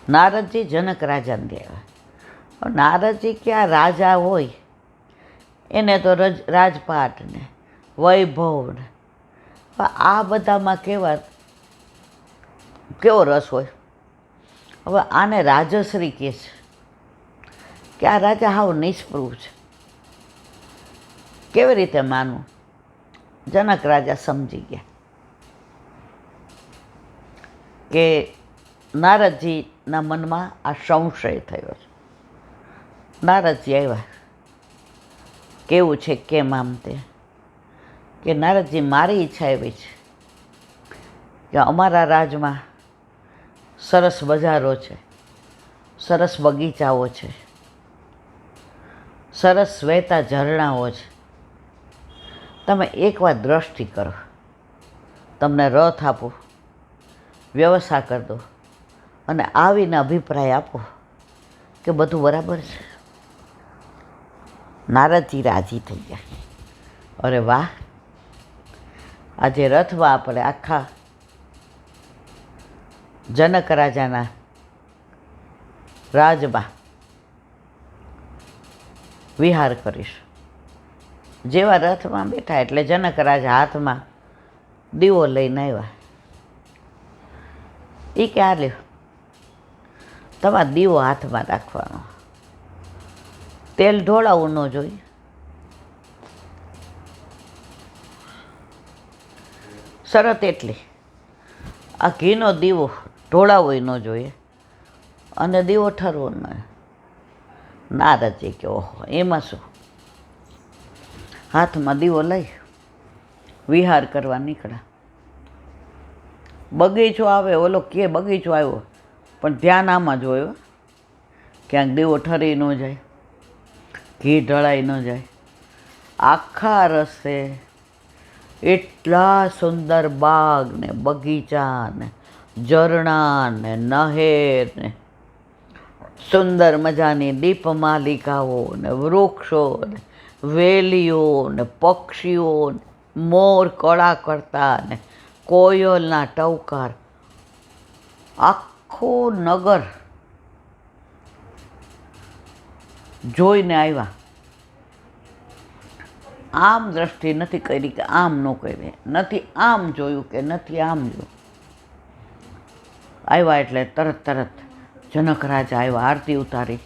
નારદજી જનક રાજાને ત્યાં આવ્યા. નારદજી ક્યાં રાજા હોય એને તો રાજપાટ ને વૈભવ ને આ બધામાં કેવો રસ હોય. હવે આને રાજશ્રી કહે છે કે આ રાજા હાવ નિષ્પૃહ છે, કેવી રીતે માનવું? જનક રાજા સમજી ગયા કે નારદજીના મનમાં આ સંશય થયો છે. નારદજી આવ્યા, કેવું છે કેમ આમ તે કે નારદજી મારી ઈચ્છા એવી છે કે અમારા રાજમાં સરસ બજારો છે, સરસ બગીચાઓ છે, સરસ વહેતા ઝરણાઓ છે. તમે એકવાર દ્રષ્ટિ કરો, તમને રથ આપો, વ્યવસ્થા કરી દો અને આવીને અભિપ્રાય આપો કે બધું બરાબર છે. નારદજી રાજી થઈ ગયા. અરે વાહ, આજે રથમાં આપણે આખા જનક રાજાના રાજમાં વિહાર કરીશ. જેવા રથમાં બેઠા એટલે જનક રાજા હાથમાં દીવો લઈને આવ્યા. એ કે આ લ્યો, તમારે દીવો હાથમાં રાખવાનો, તેલ ઢોળાવવું ન જોઈએ. શરત એટલી, આ ઘીનો દીવો ઢોળાવવો ન જોઈએ અને દીવો ઠરવો ન. નારદજી કે ઓહો, એમાં શું? હાથમાં દીવો લઈ વિહાર કરવા નીકળ્યા. બગીચો આવે, ઓલો કે બગીચો આવ્યો, પણ ધ્યાન આમાં જ હોય, ક્યાંક દીવો ઠરી ન જાય, ઘી ઢળાઈ ન જાય. આખા રસ્તે એટલા સુંદર બાગ ને બગીચા ને ઝરણા ને નહેર ને સુંદર મજાની દીપમાલિકાઓ ને વૃક્ષો ને વેલીઓ ને પક્ષીઓ ને મોર કળા કરતા ને કોયલના ટવકાર. આખું નગર જોઈને આવ્યા. આમ દ્રષ્ટિ નથી કરી કે આમ ન કરી, નથી આમ જોયું કે નથી આમ જોયું. આવ્યા એટલે તરત જનક રાજા આવ્યા, આરતી ઉતારી,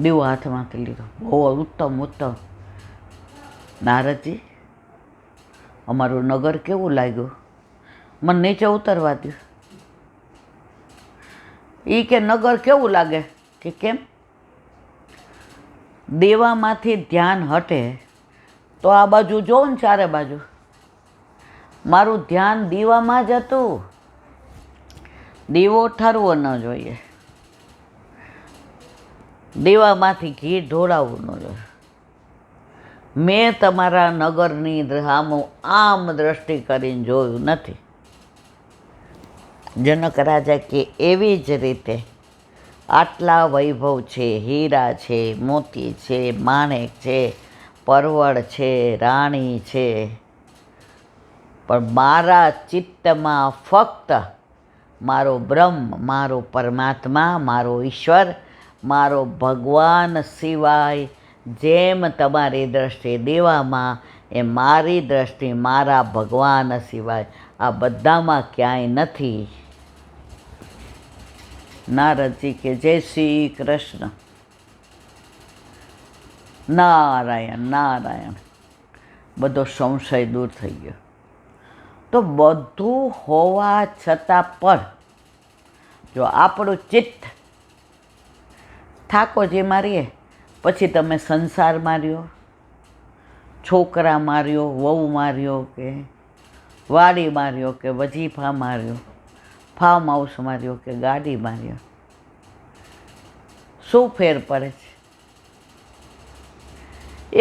દીવો હાથમાંથી લીધો. બહુ ઉત્તમ. નારદજી, અમારું નગર કેવું લાગ્યું? મને નીચે ઉતરવા દો. એ કે નગર કેવું લાગે? કે કેમ? દેવામાંથી ધ્યાન હટે તો આ બાજુ જોઉં ને, ચારે બાજુ મારું ધ્યાન દીવામાં જ હતું. દીવો ઠરવો ન જોઈએ, દીવામાંથી ઘી ઢોળાવવું ન જોઈએ. મેં તમારા નગરની આમ દ્રષ્ટિ કરીને જોયું નથી. જનક રાજા કે એવી જ રીતે આટલા વૈભવ છે, હીરા છે, મોતી છે, માણેક છે, પરવળ છે, રાણી છે, પણ મારા ચિત્તમાં ફક્ત મારો બ્રહ્મ, મારો પરમાત્મા, મારો ઈશ્વર, મારો ભગવાન સિવાય જેમ તમારી દ્રષ્ટિ દેવામાં, એ મારી દ્રષ્ટિ મારા ભગવાન સિવાય આ બધામાં ક્યાંય નથી. નારદજી કે જય શ્રી કૃષ્ણ. નારાયણ. બધો સંશય દૂર થઈ ગયો. તો બધું હોવા છતાં પણ જો આપણું ચિત્ત થાકો જે મારીએ, પછી તમે સંસાર માર્યો, છોકરા માર્યો, વહુ માર્યો, કે વાડી માર્યો, કે વજીફા માર્યો, ફાર્મ હાઉસ માર્યો, કે ગાડી માર્યો, શું ફેર પડે છે?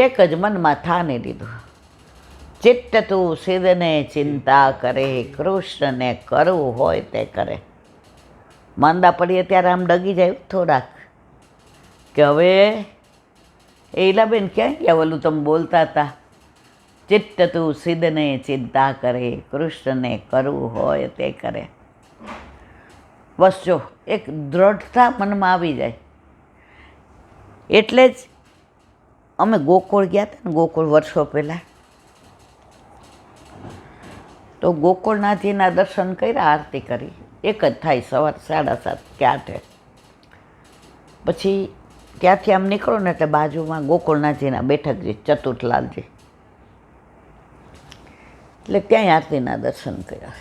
એક જ મનમાં ઠાની લીધું, ચિત્ત તું સિદ્ધને ચિંતા કરે, કૃષ્ણને કરવું હોય તે કરે. માંદા પડીએ ત્યારે આમ ડગી જાય થોડાક કે હવે એ ઈલાબેન ક્યાં ગયા? ઓલું તમે બોલતા હતા, ચિત્ત તું સિદ્ધને ચિંતા કરે, કૃષ્ણને કરવું હોય તે કરે. બસ જો એક દ્રઢતા મનમાં આવી જાય. એટલે જ અમે ગોકુળ ગયા હતા ને, ગોકુળ વર્ષો પહેલાં, તો ગોકુળનાથજીના દર્શન કર્યા, આરતી કરી, એક જ થાય સવાર 7:30 કે 8. પછી ત્યાંથી આમ નીકળો ને એટલે બાજુમાં ગોકુળનાથજીના બેઠકજી ચતુર્થલાલજી, એટલે ત્યાંય આરતીના દર્શન કર્યા.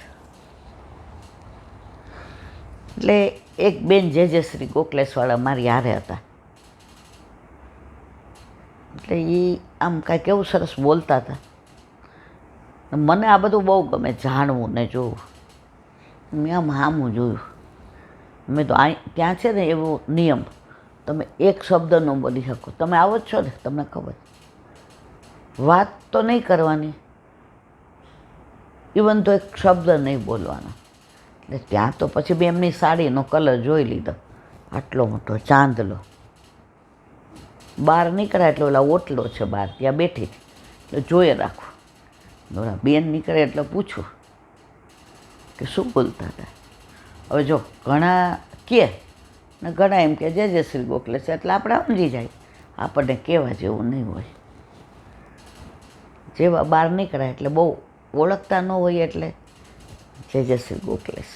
એટલે એક બેન જે શ્રી ગોખલેશવાળા મારી હારે હતા. એટલે એ આમ કાંઈક એવું સરસ બોલતા હતા. મને આ બધું બહુ ગમે, જાણવું ને જોવું. મેં આમ સામું જોયું. મેં તો ત્યાં છે ને એવો નિયમ, તમે એક શબ્દ ન બોલી શકો. તમે આવો જ છો ને, તમને ખબર, વાત તો નહીં કરવાની, ઇવન તો એક શબ્દ નહીં બોલવાનો. એટલે ત્યાં તો પછી મેં એમની સાડીનો કલર જોઈ લીધો, આટલો મોટો ચાંદલો. બહાર નીકળ્યા એટલે ઓલા ઓટલો છે બહાર, ત્યાં બેઠી એટલે જોઈએ રાખું. ઓલા બેન નીકળે એટલે પૂછું કે શું બોલતા હતા. હવે જો ઘણા કહે ને ઘણા એમ કે જે શ્રી ગોખલેશ, એટલે આપણે સમજી જાય, આપણને કહેવા જેવું નહીં હોય. જેવા બહાર નીકળ્યા એટલે બહુ ઓળખતા ન હોય એટલે જે શ્રી ગોખલેશ.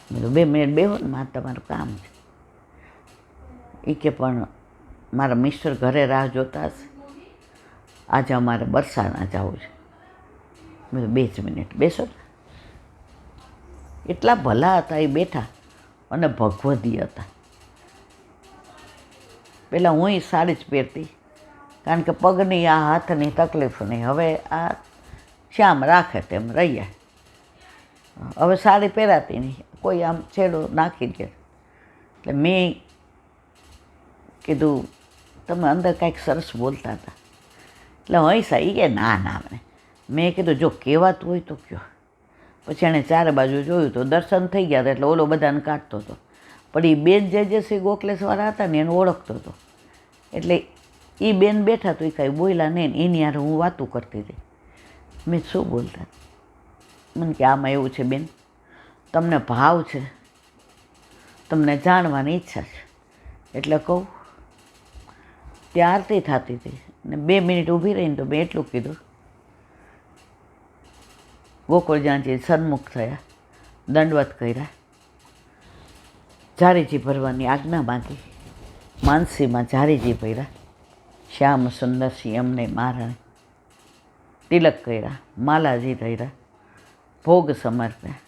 2 મિનિટ બેહો ને, મારે તમારું કામ છે. એ કે પણ મારા મિસ્ટર ઘરે રાહ જોતા હશે, આજે અમારે બરસાના જવું છે. મેં 2 જ મિનિટ બેસો ને. એટલા ભલા હતા એ બેઠા, અને ભગવદી હતા. પહેલાં હું સાડી જ પહેરતી, કારણ કે પગની આ હાથની તકલીફ નહીં. હવે આ શ્યામ રાખે તેમ રહીએ. હવે સાડી પહેરાતી નહીં, કોઈ આમ છેડો નાખી દે. એટલે મેં કીધું તમે અંદર કાંઈક સરસ બોલતા હતા. એટલે હંસા. એ કે ના મેં કીધું જો કહેવાતું હોય તો કયો. પછી એણે ચારે બાજુ જોયું તો દર્શન થઈ ગયા હતા, એટલે ઓલો બધાને કાઢતો હતો. પણ એ બેન જે શ્રી ગોખલેશવાળા હતા ને એને ઓળખતો હતો. એટલે એ બેન બેઠા તો એ કાંઈ બોલ્યા નહીં. એની યાર હું વાતું કરતી હતી. મેં શું બોલતા? મને કે આમાં એવું છે બેન, તમને ભાવ છે, તમને જાણવાની ઈચ્છા છે, એટલે કહું. ત્યાં આરતી થતી હતી ને 2 મિનિટ ઊભી રહીને તો મેં એટલું કીધું. ગોકુળજાનજી સન્મુખ થયા, દંડવત કર્યા, ઝારીજી ભરવાની આજ્ઞા માંગી. માનસીમાં ઝારીજી ભર્યા, શ્યામ સુંદરસિંહ એમને મહારાણી તિલક કર્યા, માલાજી ધર્યા, ભોગ સમર્પ્યા.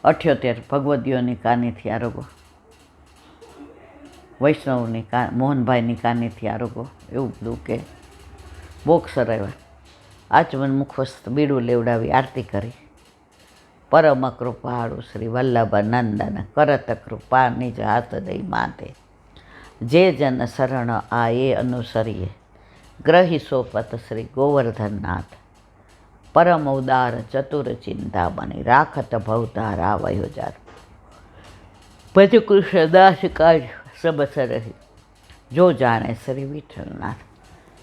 78 ભગવદીઓની કાનીથી આરોગો, વૈષ્ણવની મોહનભાઈની કાનીથી આરોગો, એવું બધું કે ભોગ સરાવ્યા. આચમન મુખવસ્ત બીડું લેવડાવી આરતી કરી. પરમ કૃપાળુ શ્રી વલ્લભાનંદન કરત કૃપા નિજ હાથ દઈ માતે, જે જન શરણ આયે અનુસરીએ, ગ્રહી સોપત શ્રી ગોવર્ધનનાથ. પરમ ઉદાર ચતુર ચિંતામણી, રાખત ભવતારા વયોજાર. ભજ કૃષ્ણદાસ કાજ સબસ રહી, જો જાણે શ્રી વિઠ્ઠલનાથ.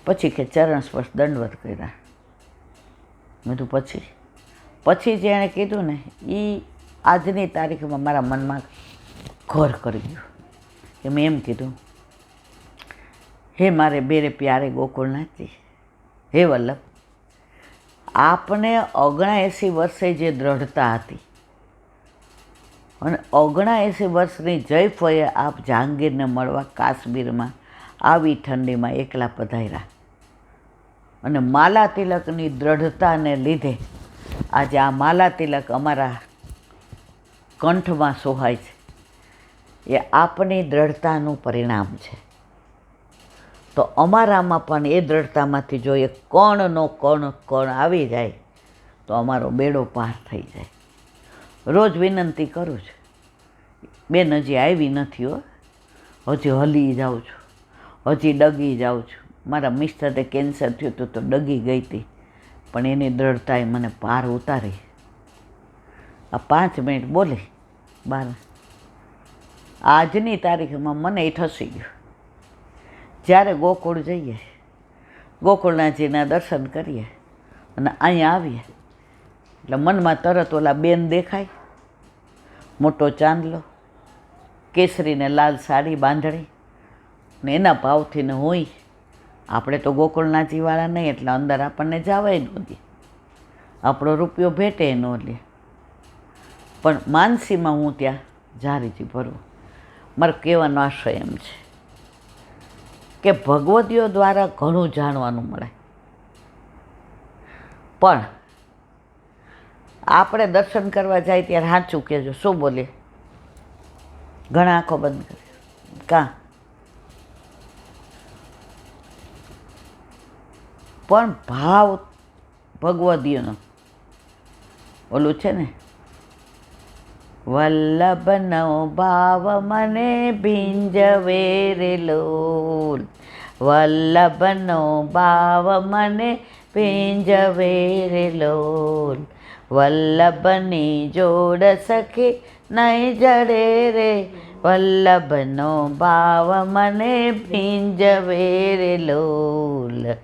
પછી કે ચરણ સ્પર્શ દંડવત કર્યા. મેં તો પછી જેણે કીધું ને એ આજની તારીખમાં મારા મનમાં ઘર કરી ગયું. કે મેં એમ કીધું, હે મારે બેરે પ્યારે ગોકુળનાથજી, હે વલ્લભ, આપને 79 વર્ષે જે દ્રઢતા હતી અને 79 વર્ષની જયફળે આપ જહાંગીરને મળવા કાશ્મીરમાં આવી ઠંડીમાં એકલા પધાર્યા. અને માલા તિલકની દ્રઢતાને લીધે આજે આ માલા તિલક અમારા કંઠમાં શોહાય છે. એ આપની દ્રઢતાનું પરિણામ છે. તો અમારામાં પણ એ દ્રઢતામાંથી જો એક કણનો કણ આવી જાય તો અમારો બેડો પાર થઈ જાય. રોજ વિનંતી કરું છું, બેન હજી આવી નથી હો, હજી હલી જાઉં છું, હજી ડગી જાઉં છું. મારા મિસ્ટરને કેન્સર થયું હતું તો ડગી ગઈ હતી, પણ એની દ્રઢતાએ મને પાર ઉતારી. આ 5 મિનિટ બોલે બાર, આજની તારીખમાં મને એ ઠસી ગયું. જ્યારે ગોકુળ જઈએ, ગોકુળનાથજીના દર્શન કરીએ અને અહીંયા આવીએ એટલે મનમાં તરત ઓલા બેન દેખાય મોટો ચાંદલો, કેસરી ને લાલ સાડી બાંધણી ને એના ભાવથી ને હોય. આપણે તો ગોકુળનાથજીવાળા નહીં એટલે અંદર આપણને જવાય ન દે, આપણો રૂપિયો ભેટે ન લે. પણ માનસીમાં હું ત્યાં જારીથી ભરવું. મારો કહેવાનો આશય એમ છે કે ભગવદીઓ દ્વારા ઘણું જાણવાનું મળે, પણ આપણે દર્શન કરવા જાય ત્યારે સાચું કહેજો, શું બોલીએ? ઘણા આંખો બંધ કરે કાં? પણ ભાવ ભગવદીઓનો ઓલું છે ને, વલ્લભનો ભાવ મને ભીંજવે રે લોલ, વલ્લભનો ભાવ મને ભીંજવે રે લોલ, વલ્લભની જોડ સખી નહીં જડે રે, વલ્લભનો ભાવ મને ભીંજવે રે લોલ.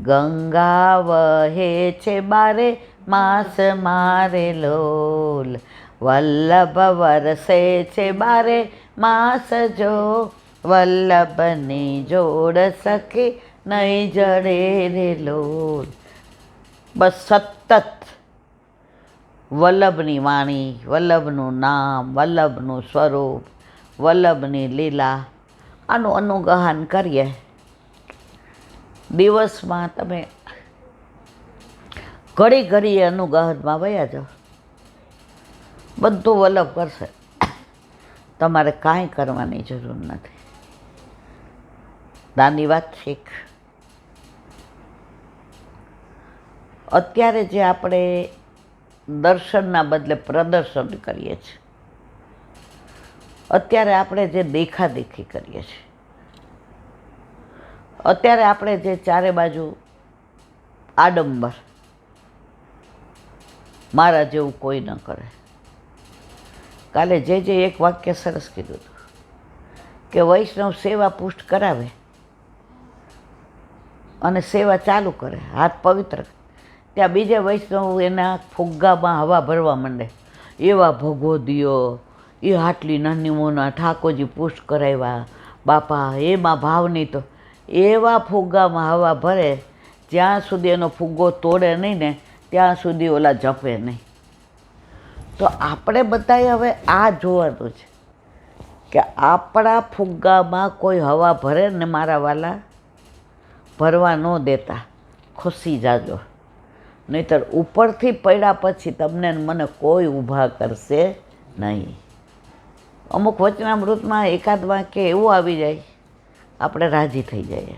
ગંગા વહે છે બારે માસ મારે લોલ, વલ્લભ વરસે છે બારે માસ જો, વલ્લભની જોડ સખી નહીં જડે રે લોલ. બસ સતત વલ્લભની વાણી, વલ્લભનું નામ, વલ્લભનું સ્વરૂપ, વલ્લભની લીલા, આનું અનુગહન કરીએ. દિવસમાં તમે ઘડી ઘડીએ અનુગહનમાં વયા જાઓ, બધું વલ્લભ કરશે, તમારે કાંઈ કરવાની જરૂર નથી. નાની વાત શીખ. અત્યારે જે આપણે દર્શનના બદલે પ્રદર્શન કરીએ છીએ, અત્યારે આપણે જે દેખાદેખી કરીએ છીએ, અત્યારે આપણે જે ચારે બાજુ આડંબર, મારા જેવું કોઈ ન કરે. કાલે જે એક વાક્ય સરસ કીધું હતું કે વૈષ્ણવ સેવા પુષ્ટ કરાવે અને સેવા ચાલુ કરે, હાથ પવિત્ર, ત્યાં બીજે વૈષ્ણવ એના ફુગ્ગામાં હવા ભરવા માંડે. એવા ભગવદીઓ, એ આટલી નાની મોના ઠાકોરજી પુષ્ટ કરાવ્યા બાપા, એમાં ભાવની તો એવા ફુગ્ગામાં હવા ભરે, જ્યાં સુધી એનો ફુગ્ગો તોડે નહીં ને ત્યાં સુધી ઓલા જપે નહીં. તો આપણે બધાએ હવે આ જોવાનું છે કે આપણા ફુગ્ગામાં કોઈ હવા ભરે ને મારા વાલા, ભરવા ન દેતા ખુશી જાજો, નહીંતર ઉપરથી પડ્યા પછી તમને મને કોઈ ઊભા કરશે નહીં. અમુક વચનામૃતમાં એકાદ વાક્ય એવું આવી જાય આપણે રાજી થઈ જઈએ.